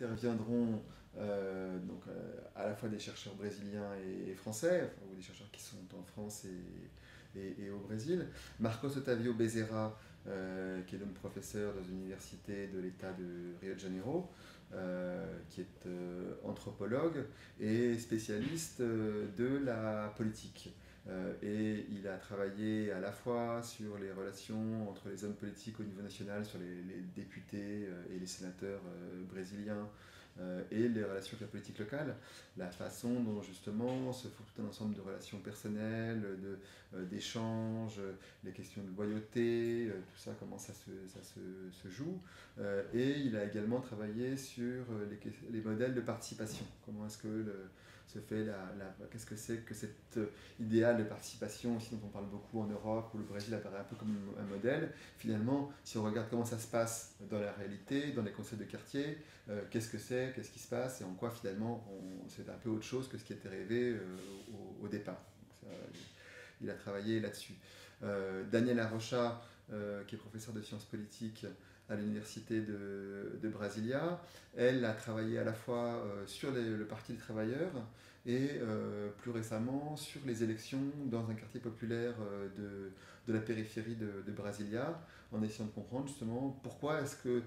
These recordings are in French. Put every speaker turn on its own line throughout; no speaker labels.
interviendront à la fois des chercheurs brésiliens et français, enfin, ou des chercheurs qui sont en France et au Brésil. Marcos Otávio Bezerra, qui est donc professeur dans une université de l'État de Rio de Janeiro, qui est anthropologue et spécialiste de la politique. Et il a travaillé à la fois sur les relations entre les hommes politiques au niveau national, sur les députés et les sénateurs brésiliens, et les relations avec la politique locale, la façon dont justement se font tout un ensemble de relations personnelles, d'échanges, les questions de loyauté, tout ça, comment ça se joue. Et il a également travaillé sur les modèles de participation. Comment est-ce que se fait qu'est-ce que c'est que cet idéal de participation aussi dont on parle beaucoup en Europe, où le Brésil apparaît un peu comme un modèle. Finalement, si on regarde comment ça se passe dans la réalité, dans les conseils de quartier, qu'est-ce que c'est, qu'est-ce qui se passe et en quoi finalement c'est un peu autre chose que ce qui était rêvé au départ. Donc ça, il a travaillé là-dessus. Daniel Arrocha, qui est professeur de sciences politiques à l'université de Brasilia, elle a travaillé à la fois sur le Parti des travailleurs et plus récemment sur les élections dans un quartier populaire de la périphérie de Brasilia, en essayant de comprendre justement pourquoi est-ce que,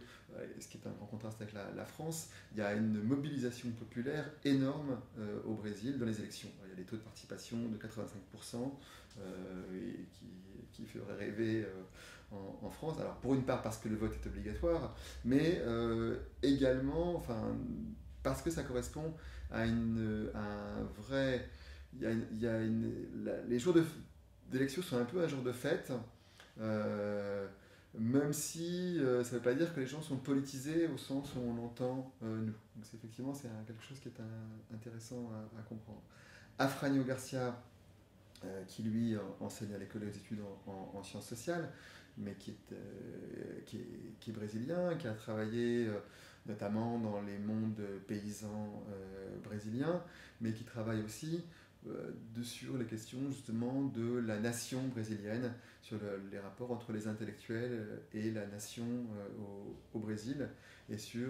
ce qui est en contraste avec la France, il y a une mobilisation populaire énorme au Brésil dans les élections. Il y a des taux de participation de 85%, et qui ferait rêver en France. Alors pour une part parce que le vote est obligatoire, mais également, enfin, parce que ça correspond à un vrai. Les jours d'élection sont un peu un jour de fête. Même si ça ne veut pas dire que les gens sont politisés au sens où on l'entend nous. Donc effectivement, c'est quelque chose qui est intéressant à comprendre. Afranio Garcia, qui lui enseigne à l'école des études en sciences sociales, mais qui est brésilien, qui a travaillé notamment dans les mondes paysans brésiliens, mais qui travaille aussi sur les questions justement de la nation brésilienne, sur les rapports entre les intellectuels et la nation au Brésil, et sur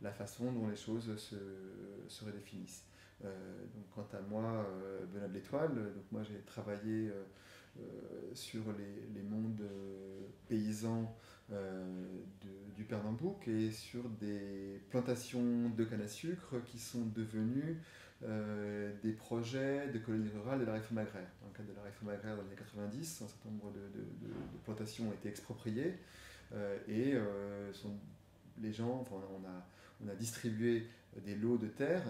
la façon dont les choses se redéfinissent. Donc, quant à moi, Benoît de l'Étoile, donc moi j'ai travaillé sur les mondes paysans du Pernambouc et sur des plantations de canne à sucre qui sont devenues des projets de colonies rurales de la réforme agraire. Dans le cadre de la réforme agraire dans les années 90, un certain nombre de plantations ont été expropriées et les gens, enfin, on a distribué des lots de terre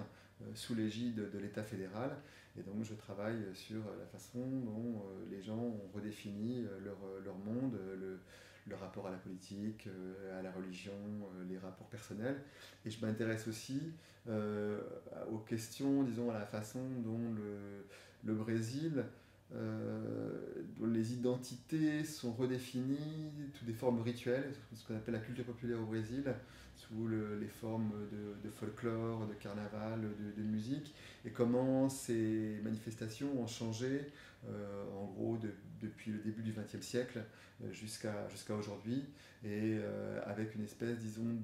sous l'égide de l'État fédéral. Et donc je travaille sur la façon dont les gens ont redéfini leur monde, le rapport à la politique, à la religion, les rapports personnels. Et je m'intéresse aussi aux questions, disons, à la façon dont le Brésil, dont les identités sont redéfinies, toutes des formes rituelles, ce qu'on appelle la culture populaire au Brésil, sous les formes de folklore, de carnaval, de musique, et comment ces manifestations ont changé, en gros, depuis le début du XXe siècle jusqu'à aujourd'hui, et avec une espèce, disons,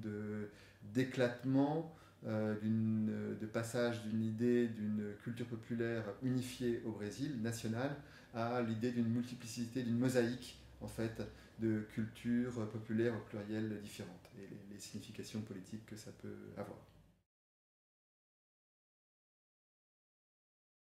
d'éclatement, de passage d'une idée d'une culture populaire unifiée au Brésil, nationale, à l'idée d'une multiplicité, d'une mosaïque, en fait, de cultures populaires au pluriel différentes, et les significations politiques que ça peut avoir.